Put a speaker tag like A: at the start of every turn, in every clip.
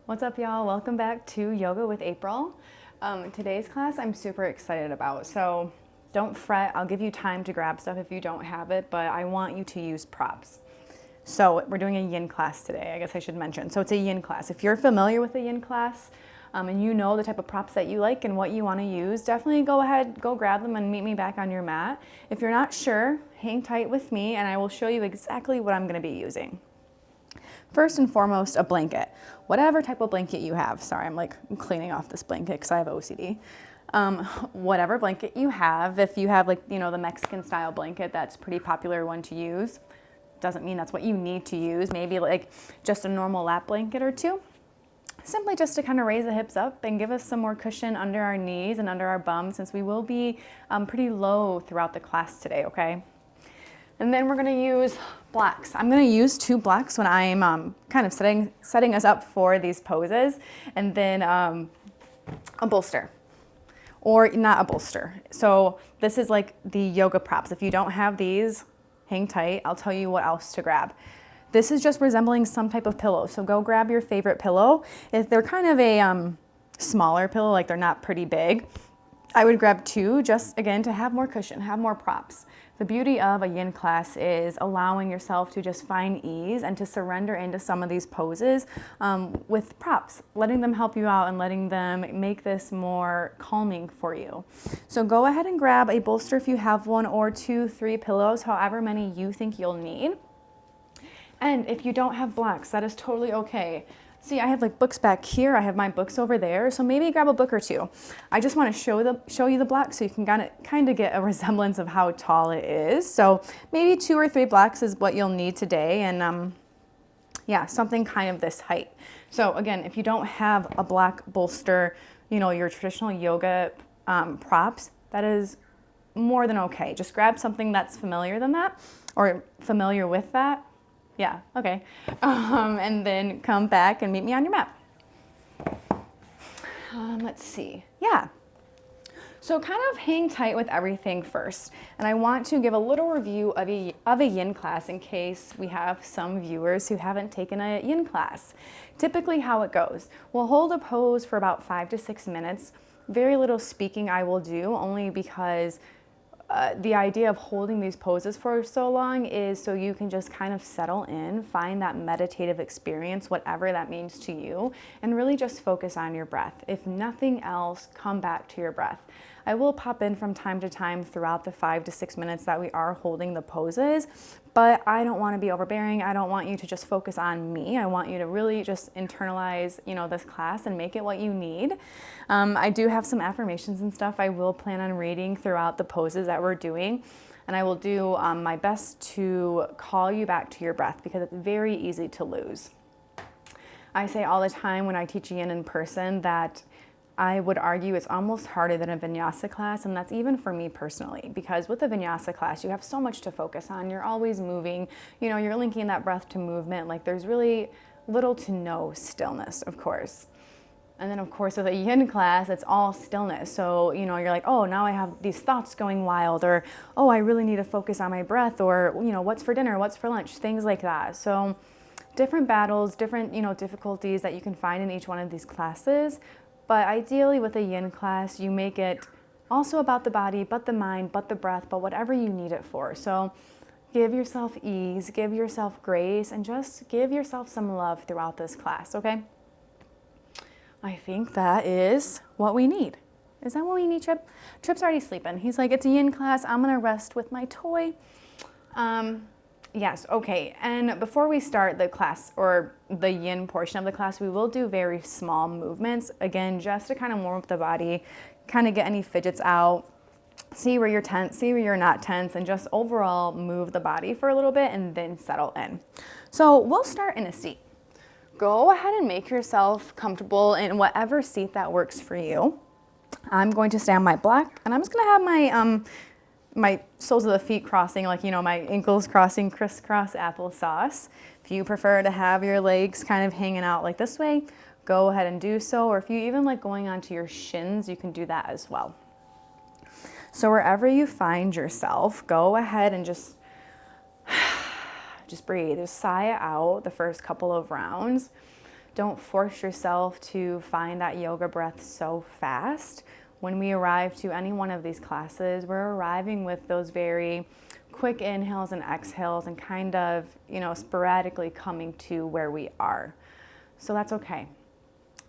A: What's up, y'all? Welcome back to Yoga with April. Today's class I'm super excited about. So don't fret, I'll give you time to grab stuff if you don't have it, but I want you to use props. So we're doing a Yin class today, I guess I should mention. So it's a Yin class. If you're familiar with a Yin class and you know the type of props that you like and what you want to use, definitely go ahead, go grab them and meet me back on your mat. If you're not sure, hang tight with me and I will show you exactly what I'm going to be using. First and foremost, a blanket. Whatever type of blanket you have. Sorry, I'm cleaning off this blanket because I have OCD. Whatever blanket you have, if you have the Mexican style blanket, that's a pretty popular one to use. Doesn't mean that's what you need to use. Maybe like just a normal lap blanket or two. Simply just to kind of raise the hips up and give us some more cushion under our knees and under our bum, since we will be pretty low throughout the class today, okay? And then we're going to use blocks. I'm going to use 2 blocks when I'm kind of setting us up for these poses, and then a bolster, or not a bolster. So this is like the yoga props. If you don't have these, hang tight. I'll tell you what else to grab. This is just resembling some type of pillow. So go grab your favorite pillow. If they're kind of a smaller pillow, like they're not pretty big, I would grab 2 just again to have more cushion, have more props. The beauty of a Yin class is allowing yourself to just find ease and to surrender into some of these poses with props, letting them help you out and letting them make this more calming for you. So go ahead and grab a bolster if you have one, or 2, 3 pillows, however many you think you'll need. And if you don't have blocks, that is totally okay. See, I have like books back here. I have my books over there. So maybe grab a book or 2. I just want to show you the blocks so you can kind of get a resemblance of how tall it is. So maybe 2 or 3 blocks is what you'll need today. And yeah, something kind of this height. So again, if you don't have a block bolster, your traditional yoga props, that is more than okay. Just grab something that's familiar than that, or familiar with that. Yeah, okay. And then come back and meet me on your mat. Let's see. Yeah. So kind of hang tight with everything first. And I want to give a little review of a Yin class in case we have some viewers who haven't taken a Yin class. Typically how it goes, we'll hold a pose for about 5 to 6 minutes. Very little speaking I will do, only because the idea of holding these poses for so long is so you can just kind of settle in, find that meditative experience, whatever that means to you, and really just focus on your breath. If nothing else, come back to your breath. I will pop in from time to time throughout the 5 to 6 minutes that we are holding the poses, but I don't want to be overbearing. I don't want you to just focus on me. I want you to really just internalize, this class and make it what you need. I do have some affirmations and stuff I will plan on reading throughout the poses that we're doing, and I will do my best to call you back to your breath because it's very easy to lose. I say all the time when I teach Yin in person that I would argue it's almost harder than a vinyasa class, and that's even for me personally, because with a vinyasa class, you have so much to focus on. You're always moving, you're linking that breath to movement. Like there's really little to no stillness, of course. And then of course with a Yin class, it's all stillness. So, you're like, oh, now I have these thoughts going wild, or, oh, I really need to focus on my breath, or, what's for dinner, what's for lunch, things like that. So different battles, different, difficulties that you can find in each one of these classes. But ideally with a Yin class, you make it also about the body, but the mind, but the breath, but whatever you need it for. So give yourself ease, give yourself grace, and just give yourself some love throughout this class, okay? I think that is what we need. Is that what we need, Trip? Trip's already sleeping. He's like, it's a Yin class. I'm going to rest with my toy. Yes, okay. And before we start the class, or the Yin portion of the class, we will do very small movements. Again, just to kind of warm up the body, kind of get any fidgets out, see where you're tense, see where you're not tense, and just overall move the body for a little bit and then settle in. So we'll start in a seat. Go ahead and make yourself comfortable in whatever seat that works for you. I'm going to stay on my block, and I'm just going to have my soles of the feet crossing, my ankles crossing crisscross applesauce. If you prefer to have your legs kind of hanging out like this way, go ahead and do so. Or if you even like going onto your shins, you can do that as well. So wherever you find yourself, go ahead and just breathe. Just sigh it out the first couple of rounds. Don't force yourself to find that yoga breath so fast. When we arrive to any one of these classes, we're arriving with those very quick inhales and exhales and kind of, sporadically coming to where we are. So that's okay.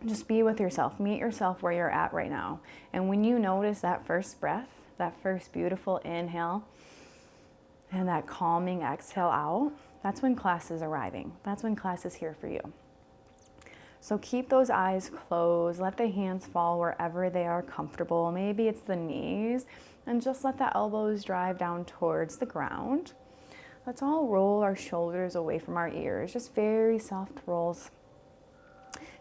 A: Just be with yourself. Meet yourself where you're at right now. And when you notice that first breath, that first beautiful inhale, and that calming exhale out, that's when class is arriving. That's when class is here for you. So keep those eyes closed. Let the hands fall wherever they are comfortable. Maybe it's the knees. And just let the elbows drive down towards the ground. Let's all roll our shoulders away from our ears. Just very soft rolls.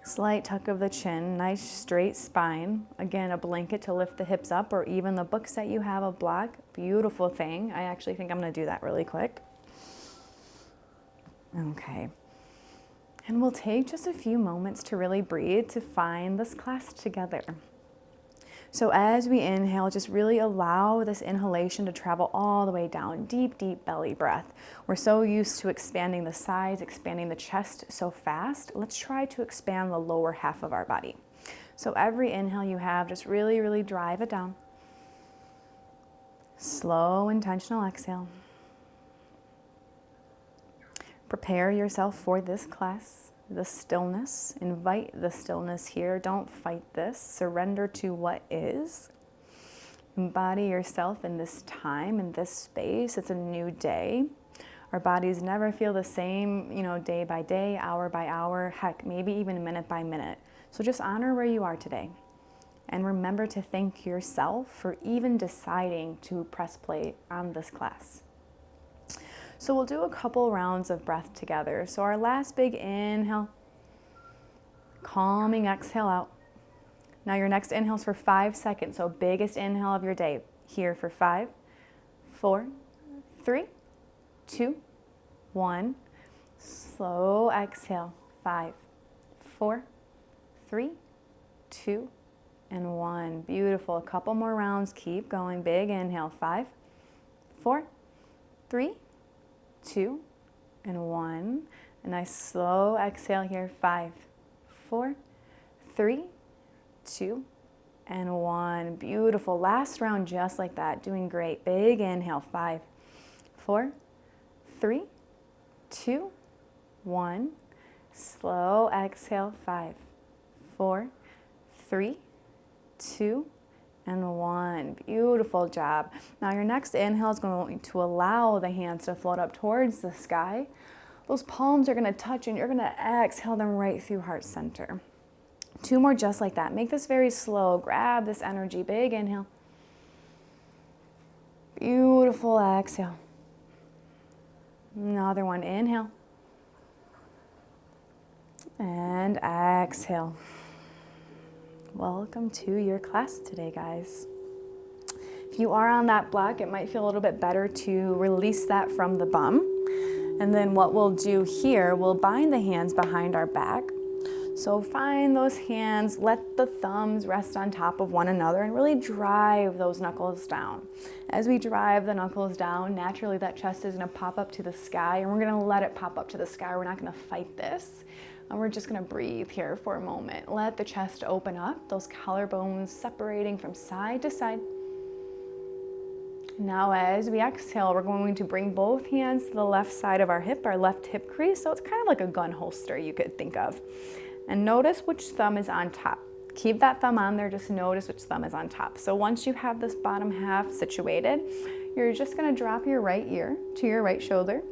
A: Slight tuck of the chin, nice straight spine. Again, a blanket to lift the hips up, or even the books that you have a block. Beautiful thing. I actually think I'm going to do that really quick. Okay. And we'll take just a few moments to really breathe, to find this class together. So as we inhale, just really allow this inhalation to travel all the way down. Deep, deep belly breath. We're so used to expanding the sides, expanding the chest so fast. Let's try to expand the lower half of our body. So every inhale you have, just really, really drive it down. Slow, intentional exhale. Prepare yourself for this class. The stillness, invite the stillness here. Don't fight this. Surrender to what is. Embody yourself in this time, in this space. It's a new day. Our bodies never feel the same, day by day, hour by hour, heck, maybe even minute by minute. So just honor where you are today. And remember to thank yourself for even deciding to press play on this class. So we'll do a couple rounds of breath together. So our last big inhale, calming exhale out. Now your next inhale is for 5 seconds. So biggest inhale of your day. Here for 5, 4, 3, 2, 1. Slow exhale. 5, 4, 3, 2, and 1. Beautiful. A couple more rounds. Keep going. Big inhale. 5, 4, 3, 2, and 1. A nice slow exhale here. 5, 4, 3, 2, and 1. Beautiful. Last round just like that. Doing great. Big inhale. 5, 4, 3, 2, 1. Slow exhale. 5, 4, 3, 2, and 1. Beautiful job. Now your next inhale is going to allow the hands to float up towards the sky. Those palms are going to touch and you're going to exhale them right through heart center. 2 more just like that. Make this very slow. Grab this energy. Big inhale. Beautiful exhale. Another one. Inhale. And exhale. Welcome to your class today, guys. If you are on that block, it might feel a little bit better to release that from the bum. And then what we'll do here, we'll bind the hands behind our back. So find those hands, let the thumbs rest on top of one another and really drive those knuckles down. As we drive the knuckles down, naturally that chest is going to pop up to the sky, and we're going to let it pop up to the sky. We're not going to fight this. And we're just going to breathe here for a moment. Let the chest open up, those collarbones separating from side to side. Now as we exhale, we're going to bring both hands to the left side of our left hip crease. So it's kind of like a gun holster you could think of. And notice which thumb is on top. Keep that thumb on there, just notice which thumb is on top. So once you have this bottom half situated, you're just going to drop your right ear to your right shoulder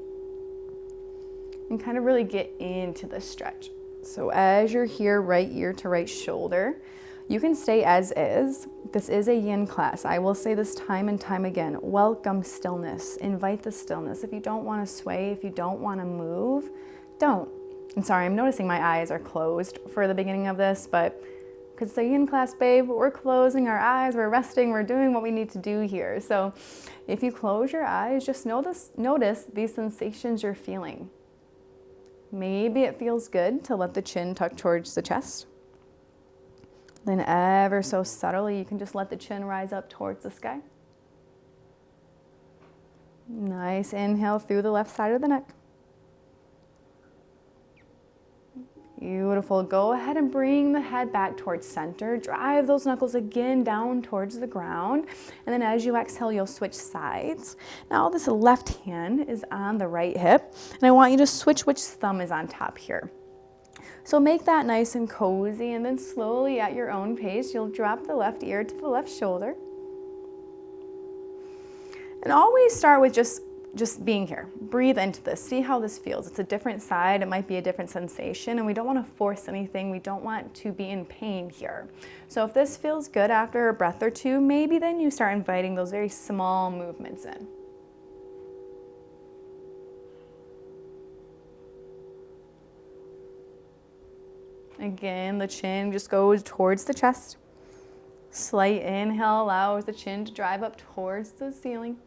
A: and kind of really get into the stretch. So as you're here, right ear to right shoulder, you can stay as is. This is a yin class. I will say this time and time again. Welcome stillness. Invite the stillness. If you don't want to sway, if you don't want to move, don't. I'm sorry, I'm noticing my eyes are closed for the beginning of this, but because it's a yin class, babe, we're closing our eyes, we're resting, we're doing what we need to do here. So if you close your eyes, just notice these sensations you're feeling. Maybe it feels good to let the chin tuck towards the chest. Then ever so subtly, you can just let the chin rise up towards the sky. Nice inhale through the left side of the neck. Beautiful. Go ahead and bring the head back towards center. Drive those knuckles again down towards the ground. And then as you exhale, you'll switch sides. Now this left hand is on the right hip, and I want you to switch which thumb is on top here. So make that nice and cozy, and then slowly at your own pace, you'll drop the left ear to the left shoulder. And always start with just being here. Breathe into this. See how this feels. It's a different side. It might be a different sensation, and we don't want to force anything. We don't want to be in pain here. So if this feels good after a breath or two, maybe then you start inviting those very small movements in. Again, the chin just goes towards the chest. Slight inhale allows the chin to drive up towards the ceiling.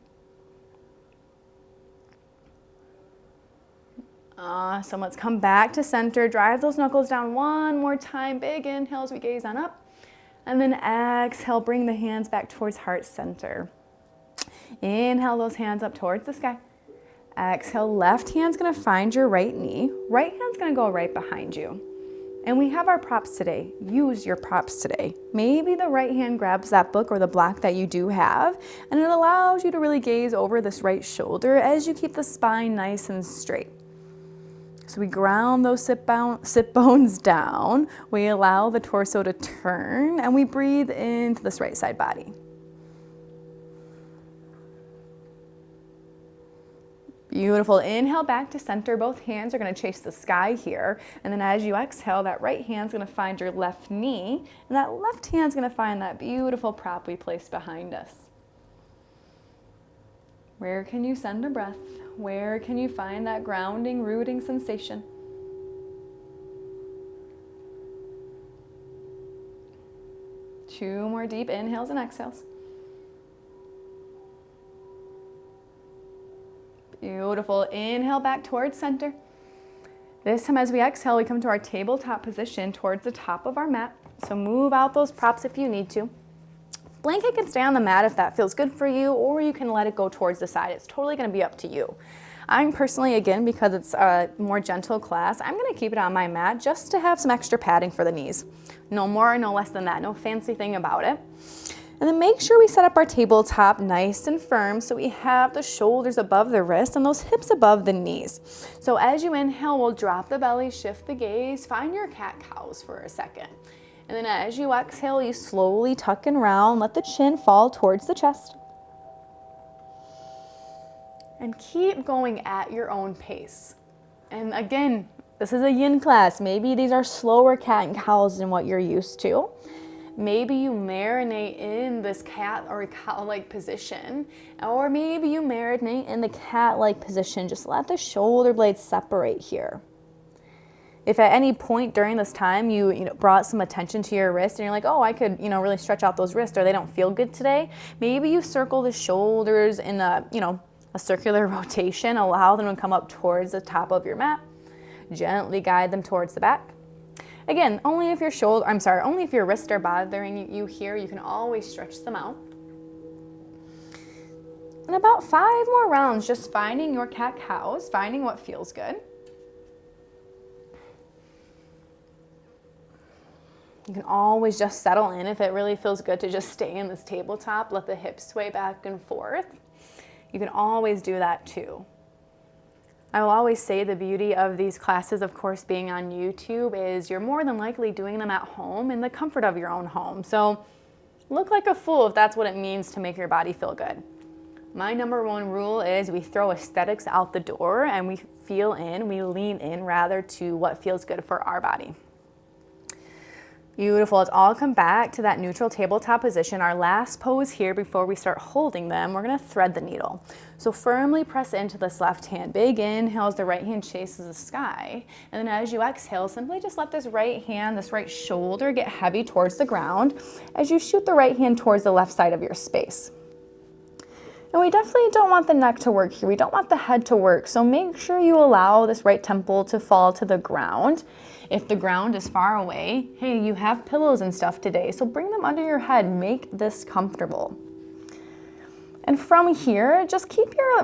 A: Awesome. Let's come back to center. Drive those knuckles down one more time. Big inhale as we gaze on up. And then exhale, bring the hands back towards heart center. Inhale those hands up towards the sky. Exhale, left hand's gonna find your right knee. Right hand's gonna go right behind you. And we have our props today. Use your props today. Maybe the right hand grabs that book or the block that you do have, and it allows you to really gaze over this right shoulder as you keep the spine nice and straight. So we ground those sit bones down. We allow the torso to turn, and we breathe into this right side body. Beautiful. Inhale back to center. Both hands are going to chase the sky here. And then as you exhale, that right hand's going to find your left knee, and that left hand's going to find that beautiful prop we placed behind us. Where can you send a breath? Where can you find that grounding, rooting sensation? Two more deep inhales and exhales. Beautiful. Inhale back towards center. This time as we exhale, we come to our tabletop position towards the top of our mat. So move out those props if you need to. Blanket can stay on the mat if that feels good for you, or you can let it go towards the side. It's totally going to be up to you. I'm personally, again, because it's a more gentle class, I'm going to keep it on my mat just to have some extra padding for the knees. No more, no less than that. No fancy thing about it. And then make sure we set up our tabletop nice and firm so we have the shoulders above the wrists and those hips above the knees. So as you inhale, we'll drop the belly, shift the gaze, find your cat-cows for a second. And then as you exhale, you slowly tuck and round, let the chin fall towards the chest. And keep going at your own pace. And again, this is a yin class. Maybe these are slower cat and cows than what you're used to. Maybe you marinate in this cat or cow-like position, or maybe you marinate in the cat-like position. Just let the shoulder blades separate here. If at any point during this time you brought some attention to your wrist and you're like, oh, I could really stretch out those wrists, or they don't feel good today, maybe you circle the shoulders in a circular rotation. Allow them to come up towards the top of your mat. Gently guide them towards the back. Again, only if your wrists are bothering you here, you can always stretch them out. And about 5 more rounds, just finding your cat-cows, finding what feels good. You can always just settle in if it really feels good to just stay in this tabletop, let the hips sway back and forth. You can always do that too. I will always say the beauty of these classes, of course, being on YouTube is you're more than likely doing them at home in the comfort of your own home. So look like a fool if that's what it means to make your body feel good. My number one rule is we throw aesthetics out the door and we we lean in rather to what feels good for our body. Beautiful. Let's all come back to that neutral tabletop position. Our last pose here before we start holding them, we're going to thread the needle. So firmly press into this left hand. Big inhale as the right hand chases the sky. And then as you exhale, simply just let this right hand, this right shoulder get heavy towards the ground as you shoot the right hand towards the left side of your space. And we definitely don't want the neck to work here. We don't want the head to work. So make sure you allow this right temple to fall to the ground. If the ground is far away, hey, you have pillows and stuff today, so bring them under your head. Make this comfortable. And from here, just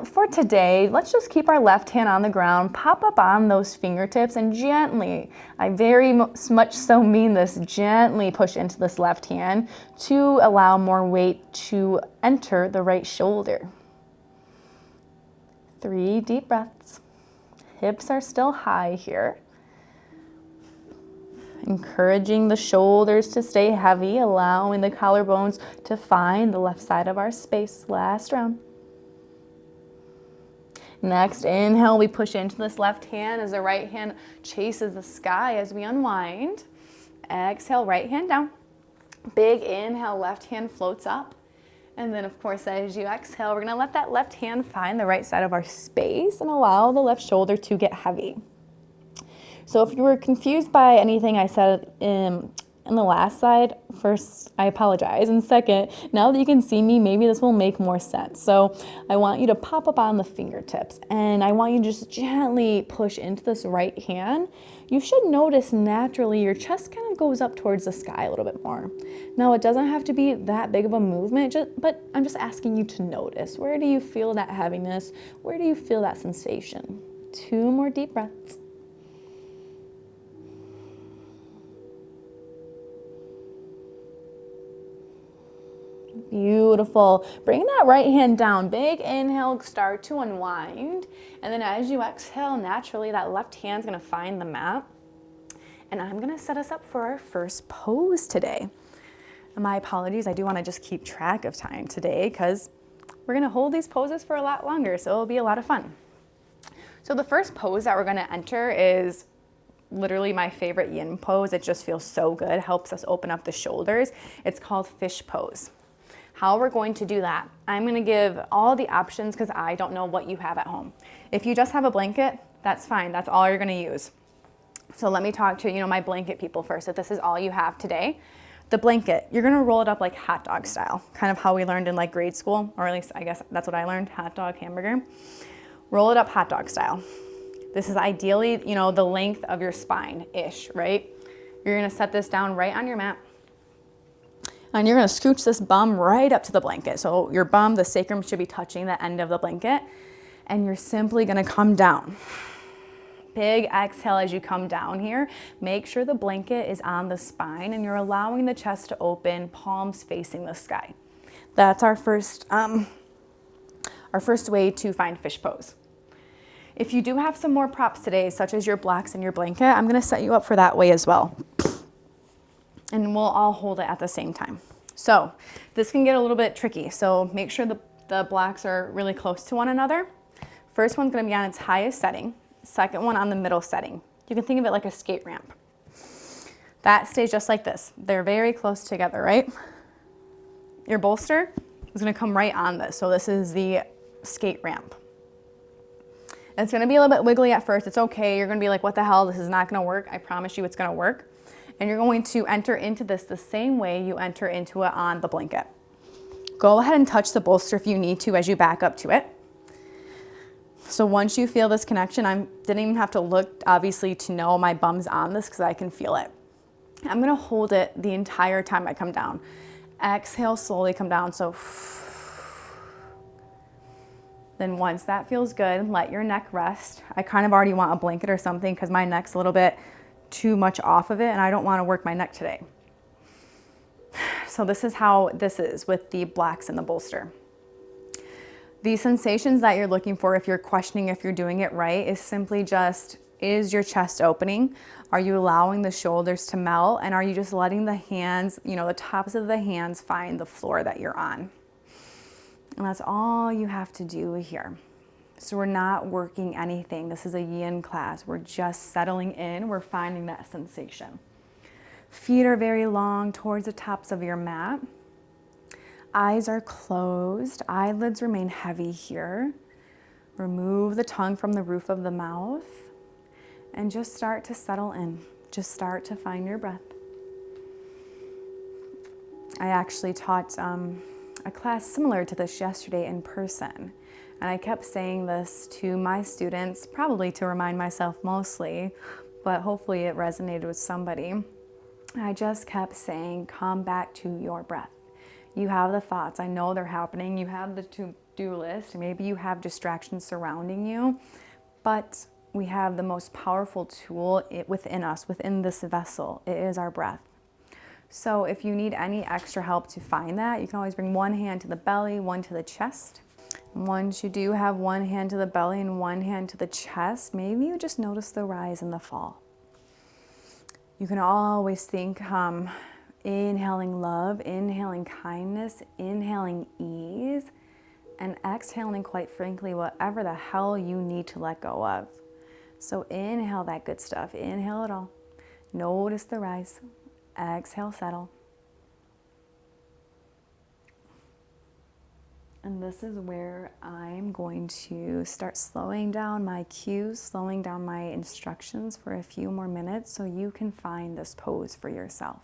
A: for today, let's just keep our left hand on the ground, pop up on those fingertips and gently, I very much so mean this, gently push into this left hand to allow more weight to enter the right shoulder. 3 deep breaths. Hips are still high here. Encouraging the shoulders to stay heavy, allowing the collarbones to find the left side of our space. Last round. Next, inhale, we push into this left hand as the right hand chases the sky as we unwind. Exhale, right hand down. Big inhale, left hand floats up. And then, of course, as you exhale, we're going to let that left hand find the right side of our space and allow the left shoulder to get heavy. So if you were confused by anything I said in the last slide, first, I apologize. And second, now that you can see me, maybe this will make more sense. So I want you to pop up on the fingertips and I want you to just gently push into this right hand. You should notice naturally your chest kind of goes up towards the sky a little bit more. Now it doesn't have to be that big of a movement, but I'm just asking you to notice. Where do you feel that heaviness? Where do you feel that sensation? 2 more deep breaths. Beautiful. Bring that right hand down. Big inhale, start to unwind. And then as you exhale, naturally that left hand's gonna find the mat. And I'm gonna set us up for our first pose today. And my apologies, I do wanna just keep track of time today because we're gonna hold these poses for a lot longer, so it'll be a lot of fun. So the first pose that we're gonna enter is literally my favorite yin pose. It just feels so good, helps us open up the shoulders. It's called fish pose. How we're going to do that, I'm going to give all the options because I don't know what you have at home. If you just have a blanket, that's fine. That's all you're going to use. So let me talk to, my blanket people first. If this is all you have today, the blanket, you're going to roll it up like hot dog style, kind of how we learned in like grade school, or at least I guess that's what I learned, hot dog, hamburger. Roll it up hot dog style. This is ideally, the length of your spine-ish, right? You're going to set this down right on your mat. And you're gonna scooch this bum right up to the blanket. So your bum, the sacrum should be touching the end of the blanket. And you're simply gonna come down. Big exhale as you come down here. Make sure the blanket is on the spine and you're allowing the chest to open, palms facing the sky. That's our first way to find fish pose. If you do have some more props today, such as your blocks and your blanket, I'm gonna set you up for that way as well. And we'll all hold it at the same time. So this can get a little bit tricky. So make sure the blocks are really close to one another. First one's gonna be on its highest setting. Second one on the middle setting. You can think of it like a skate ramp. That stays just like this. They're very close together, right? Your bolster is gonna come right on this. So this is the skate ramp. It's gonna be a little bit wiggly at first. It's okay. You're gonna be like, what the hell? This is not gonna work. I promise you it's gonna work. And you're going to enter into this the same way you enter into it on the blanket. Go ahead and touch the bolster if you need to as you back up to it. So once you feel this connection, I didn't even have to look, obviously, to know my bum's on this because I can feel it. I'm gonna hold it the entire time I come down. Exhale, slowly come down, so. Then once that feels good, let your neck rest. I kind of already want a blanket or something because my neck's a little bit too much off of it and I don't want to work my neck today. So this is how this is with the blocks and the bolster. The sensations that you're looking for if you're questioning if you're doing it right is simply just, is your chest opening? Are you allowing the shoulders to melt? And are you just letting the hands, the tops of the hands find the floor that you're on? And that's all you have to do here. So we're not working anything. This is a yin class. We're just settling in. We're finding that sensation. Feet are very long towards the tops of your mat. Eyes are closed. Eyelids remain heavy here. Remove the tongue from the roof of the mouth and just start to settle in. Just start to find your breath. I actually taught a class similar to this yesterday in person. And I kept saying this to my students, probably to remind myself mostly, but hopefully it resonated with somebody. I just kept saying, come back to your breath. You have the thoughts. I know they're happening. You have the to-do list. Maybe you have distractions surrounding you, but we have the most powerful tool within us, within this vessel. It is our breath. So if you need any extra help to find that, you can always bring one hand to the belly, one to the chest. And once you do have one hand to the belly and one hand to the chest, maybe you just notice the rise and the fall. You can always think inhaling love, inhaling kindness, inhaling ease, and exhaling, quite frankly, whatever the hell you need to let go of. So inhale that good stuff. Inhale it all. Notice the rise. Exhale, settle. And this is where I'm going to start slowing down my cues, slowing down my instructions for a few more minutes so you can find this pose for yourself.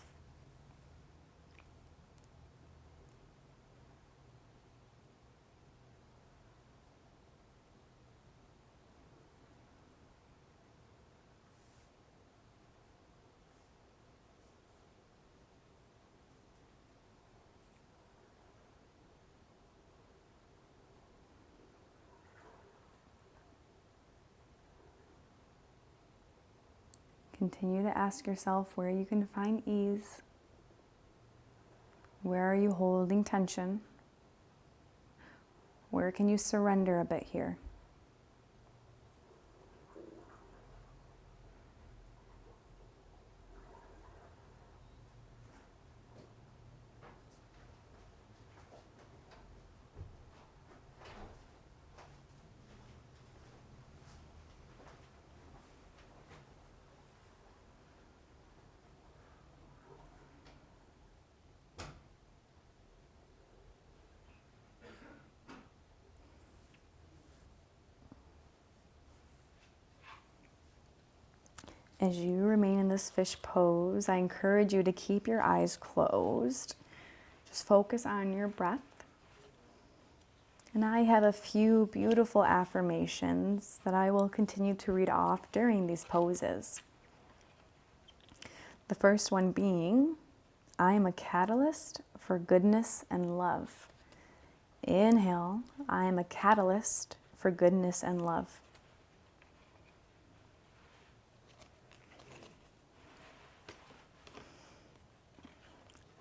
A: Continue to ask yourself where you can find ease. Where are you holding tension? Where can you surrender a bit here? As you remain in this fish pose, I encourage you to keep your eyes closed. Just focus on your breath. And I have a few beautiful affirmations that I will continue to read off during these poses. The first one being, I am a catalyst for goodness and love. Inhale, I am a catalyst for goodness and love.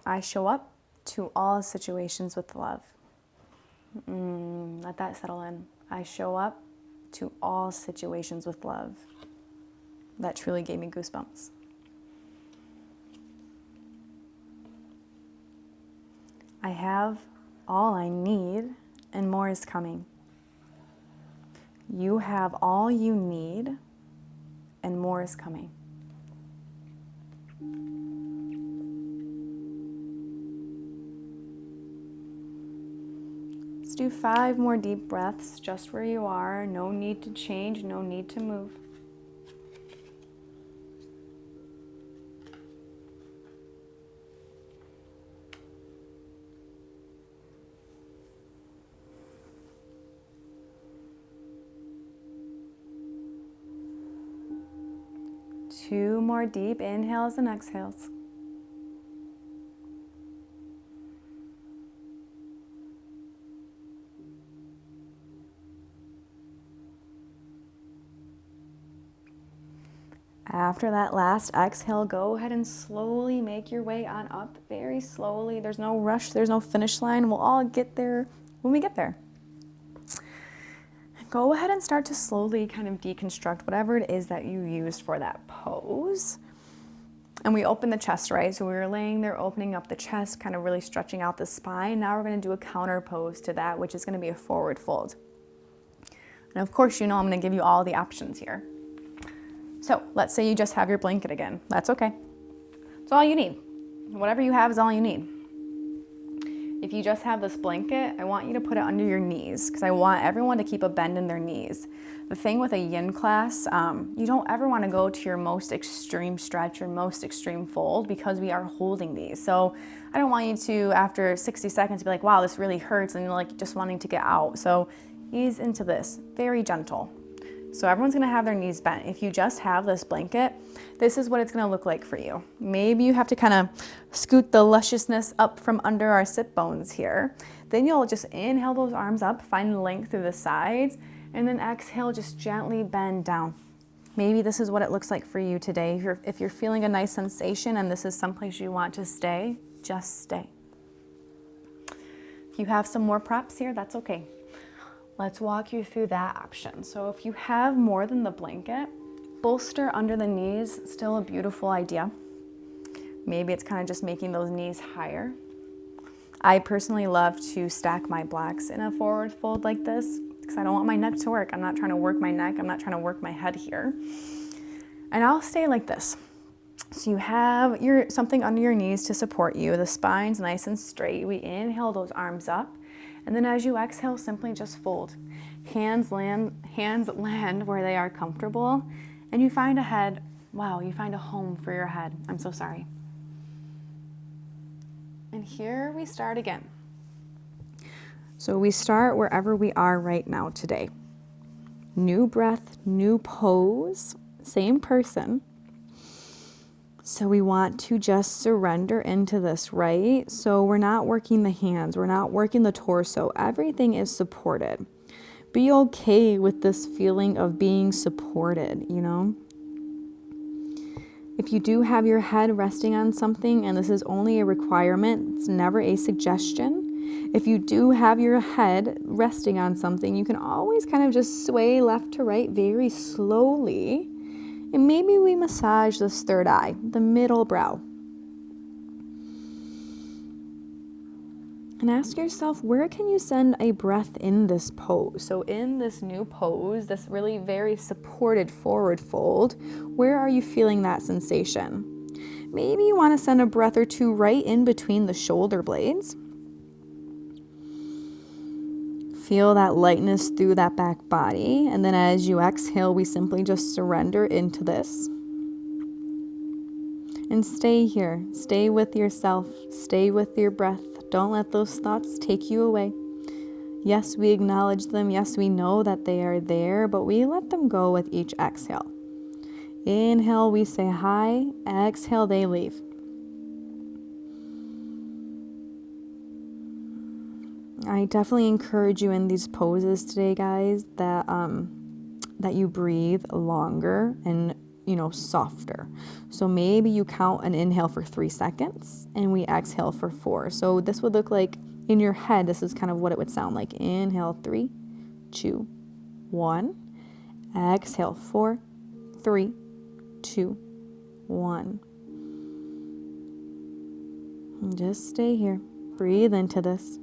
A: I show up to all situations with love. Let that settle in. I show up to all situations with love. That truly gave me goosebumps. I have all I need and more is coming. You have all you need and more is coming. Let's do 5 more deep breaths just where you are. No need to change, no need to move. Two more deep inhales and exhales. After that last exhale, go ahead and slowly make your way on up, very slowly. There's no rush, there's no finish line. We'll all get there when we get there. Go ahead and start to slowly kind of deconstruct whatever it is that you used for that pose. And we open the chest, right? So we were laying there opening up the chest, kind of really stretching out the spine. Now we're going to do a counter pose to that, which is going to be a forward fold. And of course, you know I'm going to give you all the options here. So let's say you just have your blanket again. That's okay. It's all you need. Whatever you have is all you need. If you just have this blanket, I want you to put it under your knees because I want everyone to keep a bend in their knees. The thing with a yin class, you don't ever want to go to your most extreme stretch or most extreme fold because we are holding these. So I don't want you to, after 60 seconds, be like, wow, this really hurts, and you're like just wanting to get out. So ease into this, very gentle. So everyone's gonna have their knees bent. If you just have this blanket, this is what it's gonna look like for you. Maybe you have to kind of scoot the lusciousness up from under our sit bones here. Then you'll just inhale those arms up, find length through the sides, and then exhale, just gently bend down. Maybe this is what it looks like for you today. If you're feeling a nice sensation and this is someplace you want to stay, just stay. If you have some more props here, that's okay. Let's walk you through that option. So if you have more than the blanket, bolster under the knees, still a beautiful idea. Maybe it's kind of just making those knees higher. I personally love to stack my blocks in a forward fold like this because I don't want my neck to work. I'm not trying to work my neck. I'm not trying to work my head here. And I'll stay like this. So you have something under your knees to support you. The spine's nice and straight. We inhale those arms up. And then as you exhale, simply just fold. Hands land where they are comfortable. And you find a head. Wow, you find a home for your head. I'm so sorry. And here we start again. So we start wherever we are right now today. New breath, new pose, same person. So we want to just surrender into this, right? So we're not working the hands, we're not working the torso. Everything is supported. Be okay with this feeling of being supported, you know? If you do have your head resting on something, and this is only a requirement, it's never a suggestion. If you do have your head resting on something, you can always kind of just sway left to right very slowly. And maybe we massage this third eye, the middle brow. And ask yourself, where can you send a breath in this pose? So in this new pose, this really very supported forward fold, where are you feeling that sensation? Maybe you want to send a breath or two right in between the shoulder blades. Feel that lightness through that back body. And then as you exhale, we simply just surrender into this. And stay here. Stay with yourself. Stay with your breath. Don't let those thoughts take you away. Yes, we acknowledge them. Yes, we know that they are there, but we let them go with each exhale. Inhale, we say hi. Exhale, they leave. I definitely encourage you in these poses today, guys, that you breathe longer and softer. So maybe you count an inhale for 3 seconds and we exhale for 4. So this would look like in your head, this is kind of what it would sound like. Inhale 3, 2, 1. Exhale 4, 3, 2, 1. And just stay here. Breathe into this.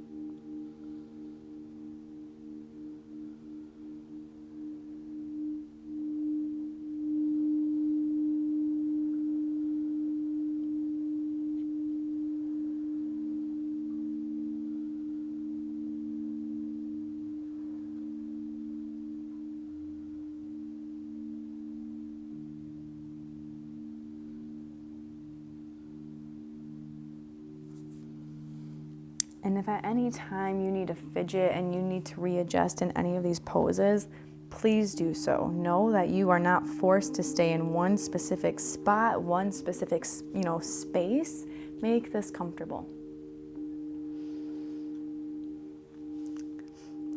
A: And if at any time you need to fidget and you need to readjust in any of these poses, please do so. Know that you are not forced to stay in one specific spot, one specific, space. Make this comfortable.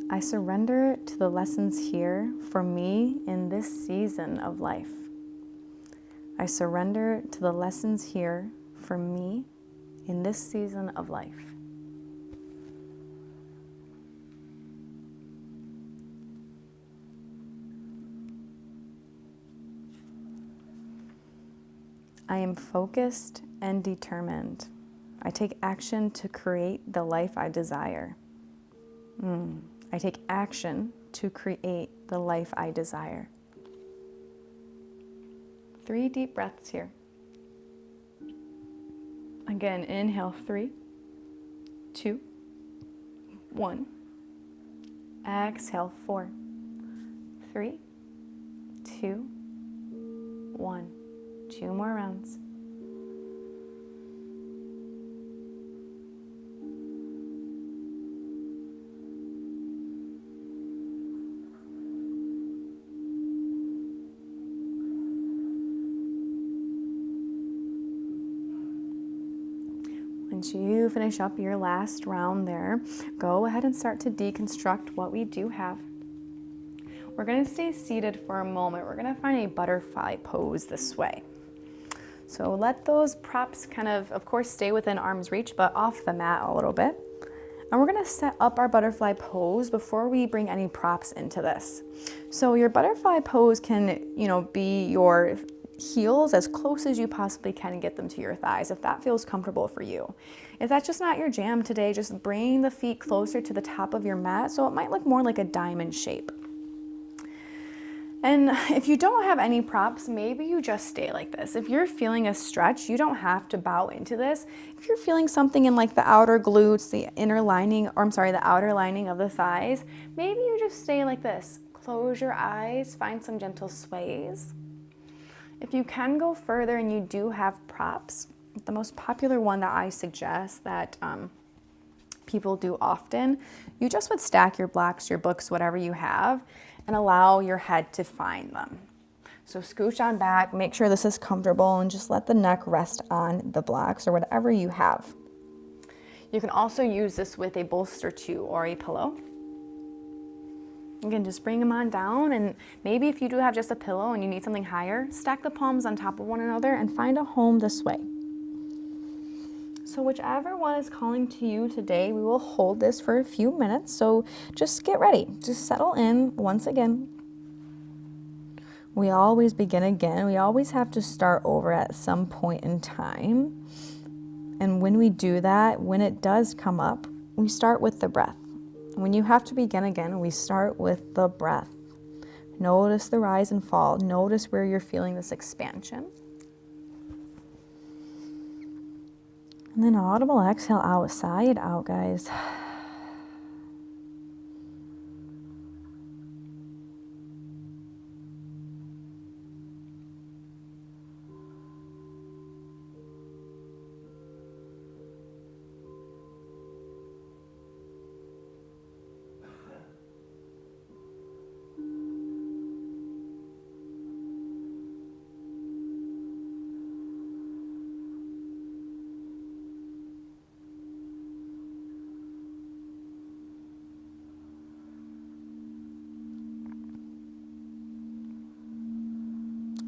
A: I surrender to the lessons here for me in this season of life. I surrender to the lessons here for me in this season of life. I am focused and determined. I take action to create the life I desire. I take action to create the life I desire. 3 deep breaths here. Again, inhale 3, 2, 1. Exhale 4, 3, 2, 1. 2 more rounds. Once you finish up your last round there, go ahead and start to deconstruct what we do have. We're going to stay seated for a moment. We're going to find a butterfly pose this way. So let those props kind of course, stay within arm's reach, but off the mat a little bit. And we're going to set up our butterfly pose before we bring any props into this. So your butterfly pose can, be your heels as close as you possibly can and get them to your thighs if that feels comfortable for you. If that's just not your jam today, just bring the feet closer to the top of your mat so it might look more like a diamond shape. And if you don't have any props, maybe you just stay like this. If you're feeling a stretch, you don't have to bow into this. If you're feeling something in like the outer glutes, the outer lining of the thighs, maybe you just stay like this. Close your eyes, find some gentle sways. If you can go further and you do have props, the most popular one that I suggest that people do often, you just would stack your blocks, your books, whatever you have, and allow your head to find them. So scooch on back, make sure this is comfortable, and just let the neck rest on the blocks or whatever you have. You can also use this with a bolster too, or a pillow. Again, just bring them on down, and maybe if you do have just a pillow and you need something higher, stack the palms on top of one another and find a home this way. So whichever one is calling to you today, we will hold this for a few minutes. So just get ready, just settle in once again. We always begin again. We always have to start over at some point in time. And when we do that, when it does come up, we start with the breath. When you have to begin again, we start with the breath. Notice the rise and fall. Notice where you're feeling this expansion. And then audible exhale out, side out, guys.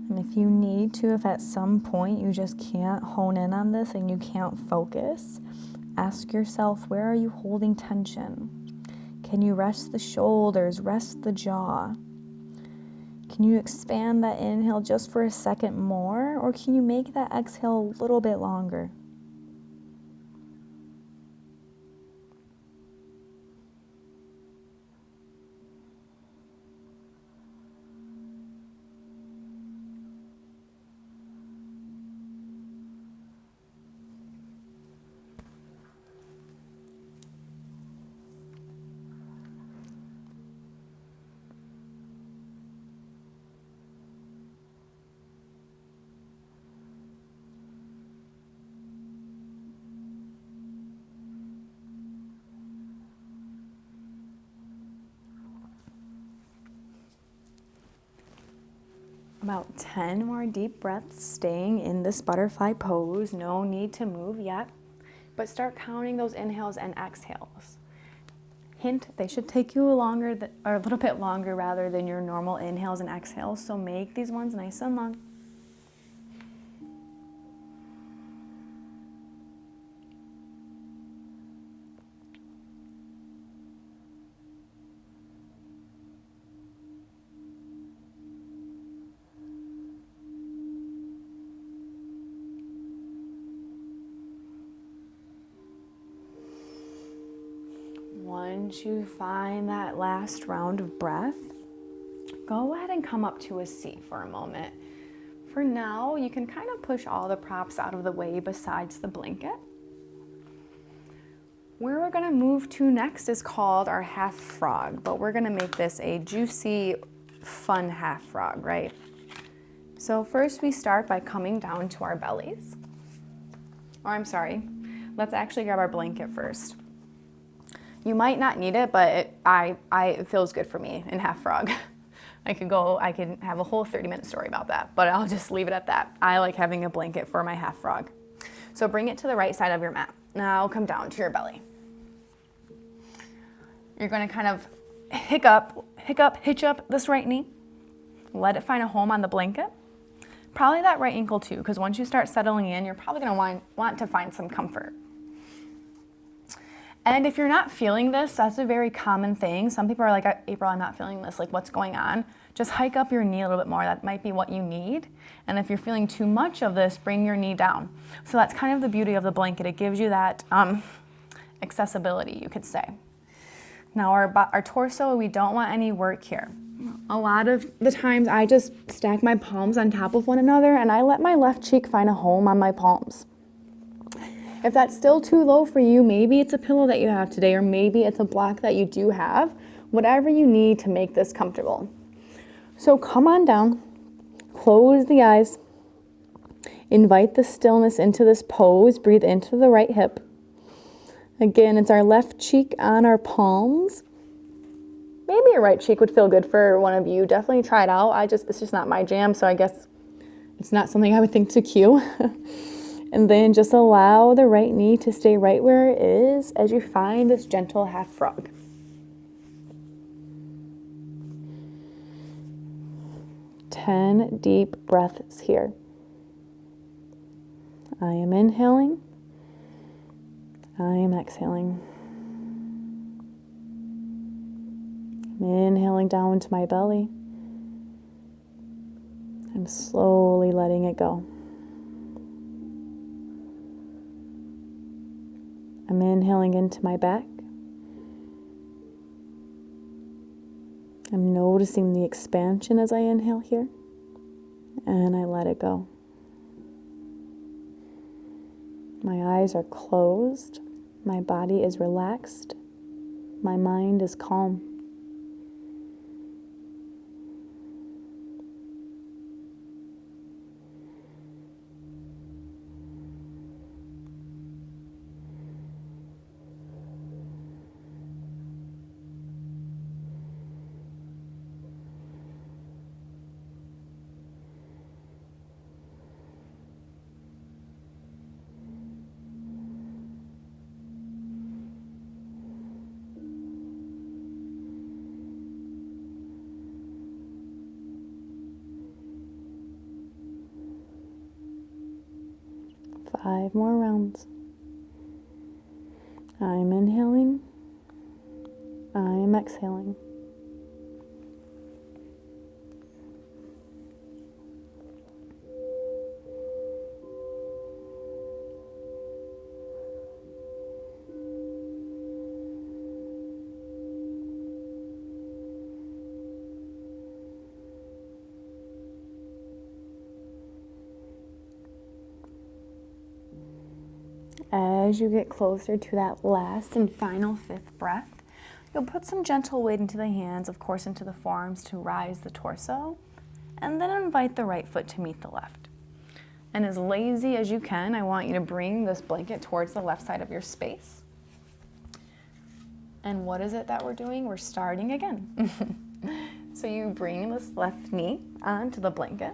A: And if you need to, if at some point you just can't hone in on this and you can't focus, ask yourself, where are you holding tension? Can you rest the shoulders, rest the jaw? Can you expand that inhale just for a second more, or can you make that exhale a little bit longer? About 10 more deep breaths, staying in this butterfly pose. No need to move yet, but start counting those inhales and exhales. Hint, they should take you a little bit longer rather than your normal inhales and exhales, so make these ones nice and long. Once you find that last round of breath, go ahead and come up to a seat for a moment. For now, you can kind of push all the props out of the way besides the blanket. Where we're going to move to next is called our half frog, but we're going to make this a juicy, fun half frog, right? So first we start by coming down to our bellies. Let's actually grab our blanket first. You might not need it, but it feels good for me in half frog. I can have a whole 30-minute story about that, but I'll just leave it at that. I like having a blanket for my half frog. So bring it to the right side of your mat. Now come down to your belly. You're going to kind of hitch up this right knee. Let it find a home on the blanket. Probably that right ankle too, because once you start settling in, you're probably going to want to find some comfort. And if you're not feeling this, that's a very common thing. Some people are like, April, I'm not feeling this. Like, what's going on? Just hike up your knee a little bit more. That might be what you need. And if you're feeling too much of this, bring your knee down. So that's kind of the beauty of the blanket. It gives you that accessibility, you could say. Now our torso, we don't want any work here. A lot of the times I just stack my palms on top of one another and I let my left cheek find a home on my palms. If that's still too low for you, maybe it's a pillow that you have today, or maybe it's a block that you do have, whatever you need to make this comfortable. So come on down, close the eyes, invite the stillness into this pose, breathe into the right hip. Again, it's our left cheek on our palms. Maybe your right cheek would feel good for one of you. Definitely try it out. It's just not my jam, so I guess it's not something I would think to cue. And then just allow the right knee to stay right where it is as you find this gentle half frog. Ten deep breaths here. I am inhaling. I am exhaling. I'm inhaling down to my belly. I'm slowly letting it go. I'm inhaling into my back. I'm noticing the expansion as I inhale here, and I let it go. My eyes are closed. My body is relaxed. My mind is calm. Five more rounds. I'm inhaling. I'm exhaling. As you get closer to that last and final fifth breath, you'll put some gentle weight into the hands, of course into the forearms to rise the torso, and then invite the right foot to meet the left. And as lazy as you can, I want you to bring this blanket towards the left side of your space. And what is it that we're doing? We're starting again. So you bring this left knee onto the blanket.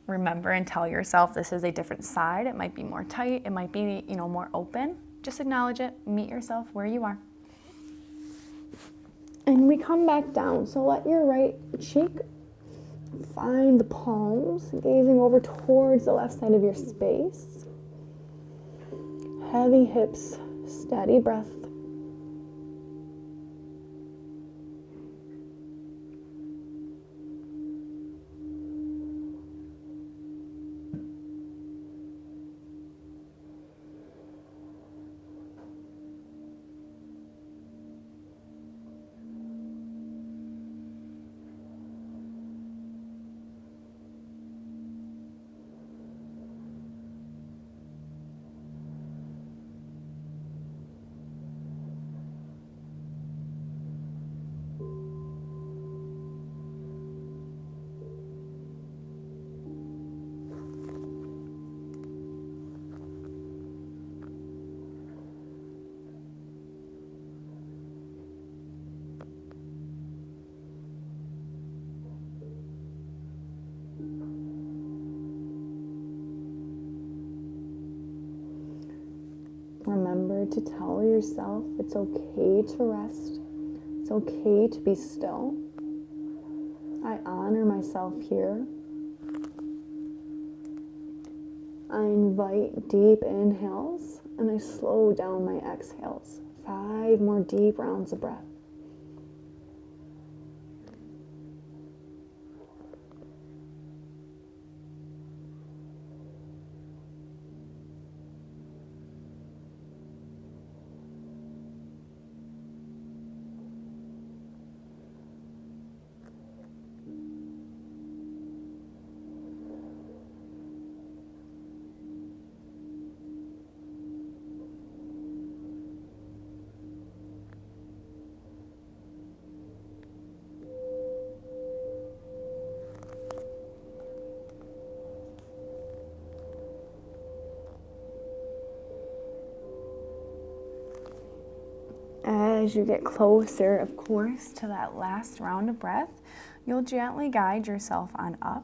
A: Remember and tell yourself this is a different side. It might be more tight. It might be, more open. Just acknowledge it. Meet yourself where you are. And we come back down. So let your right cheek find the palms, gazing over towards the left side of your space. Heavy hips, steady breath. Remember to tell yourself it's okay to rest. It's okay to be still. I honor myself here. I invite deep inhales and I slow down my exhales. 5 more deep rounds of breath. As you get closer, of course, to that last round of breath, you'll gently guide yourself on up.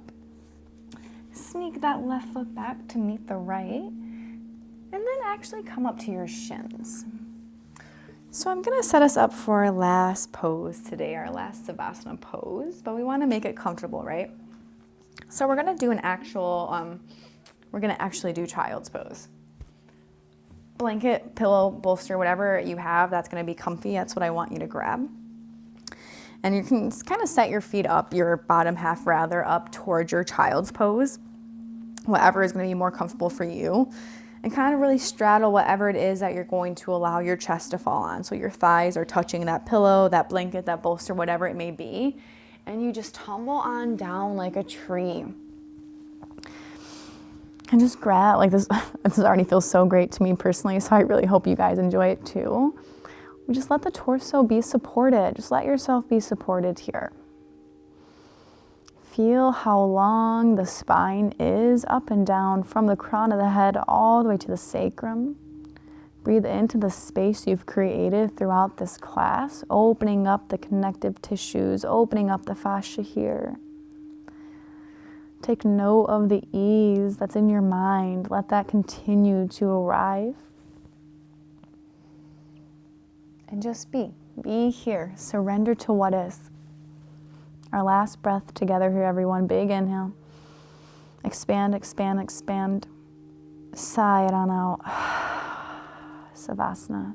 A: Sneak that left foot back to meet the right, and then actually come up to your shins. So I'm going to set us up for our last pose today, our last Savasana pose, but we want to make it comfortable, right? So we're going to do an actual, we're going to actually do child's pose. Blanket, pillow, bolster, whatever you have that's going to be comfy, that's what I want you to grab. And you can kind of set your feet up, your bottom half rather, up towards your child's pose, whatever is going to be more comfortable for you, and kind of really straddle whatever it is that you're going to allow your chest to fall on. So your thighs are touching that pillow, that blanket, that bolster, whatever it may be, and you just tumble on down like a tree. And just grab, like this already feels so great to me personally, so I really hope you guys enjoy it too. Just let the torso be supported. Just let yourself be supported here. Feel how long the spine is up and down from the crown of the head all the way to the sacrum. Breathe into the space you've created throughout this class, opening up the connective tissues, opening up the fascia here. Take note of the ease that's in your mind. Let that continue to arrive. And just be here. Surrender to what is. Our last breath together here, everyone. Big inhale. Expand, expand, expand. Sigh it on out. Savasana.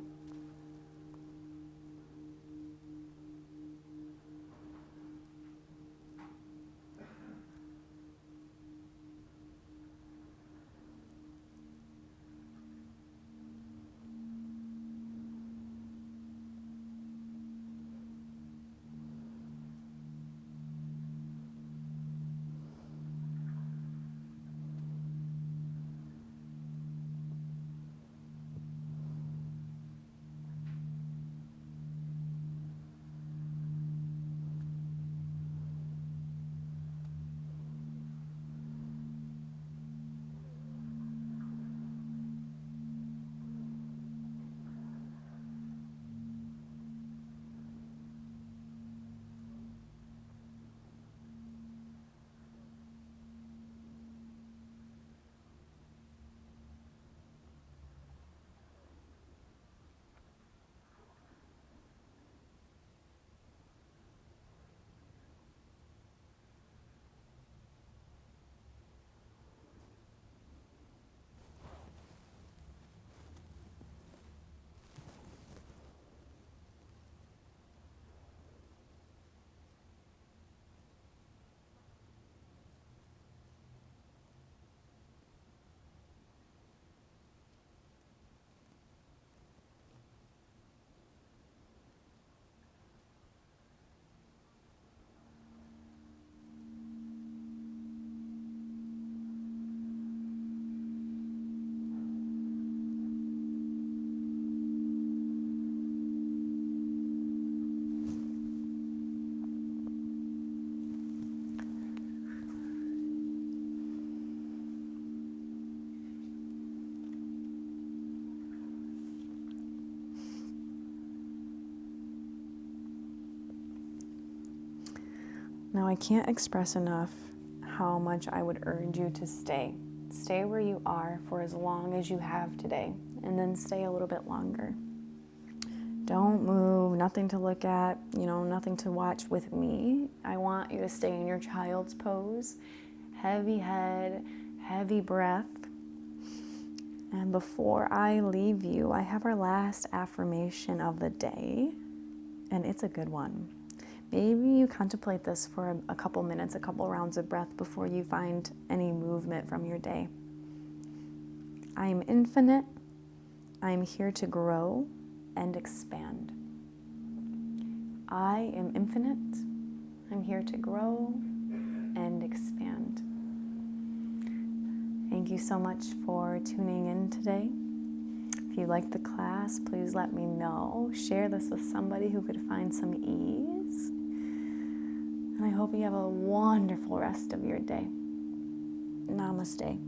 A: Now, I can't express enough how much I would urge you to stay. Stay where you are for as long as you have today, and then stay a little bit longer. Don't move, nothing to look at, nothing to watch with me. I want you to stay in your child's pose. Heavy head, heavy breath. And before I leave you, I have our last affirmation of the day, and it's a good one. Maybe you contemplate this for a couple minutes, a couple rounds of breath before you find any movement from your day. I am infinite. I am here to grow and expand. I am infinite. I'm here to grow and expand. Thank you so much for tuning in today. If you liked the class, please let me know. Share this with somebody who could find some ease. And I hope you have a wonderful rest of your day. Namaste.